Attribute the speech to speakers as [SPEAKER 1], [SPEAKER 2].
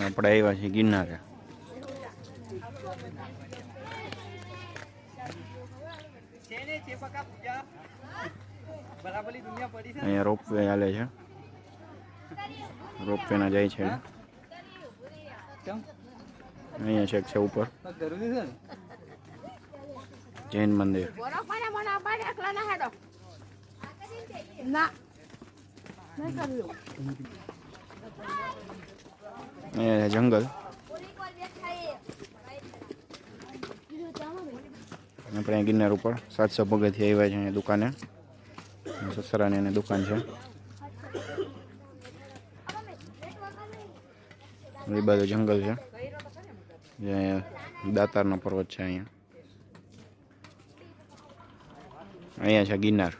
[SPEAKER 1] આપણે આવ્યા છીએ ગિરનારે. અહીંયા રોપવે હાલે છે. રોપવે ના જાય છે. અહીંયા છેક છે ઉપર જૈન મંદિર. અહીંયા જંગલ. આપણે ગિરનાર ઉપર 700 પગથિયા આવ્યા છે. અહીંયા દુકાને સસરાની એની દુકાન છે. એ બાજુ જંગલ છે. દાતારનો પર્વત છે. અહીંયા છે ગિરનાર.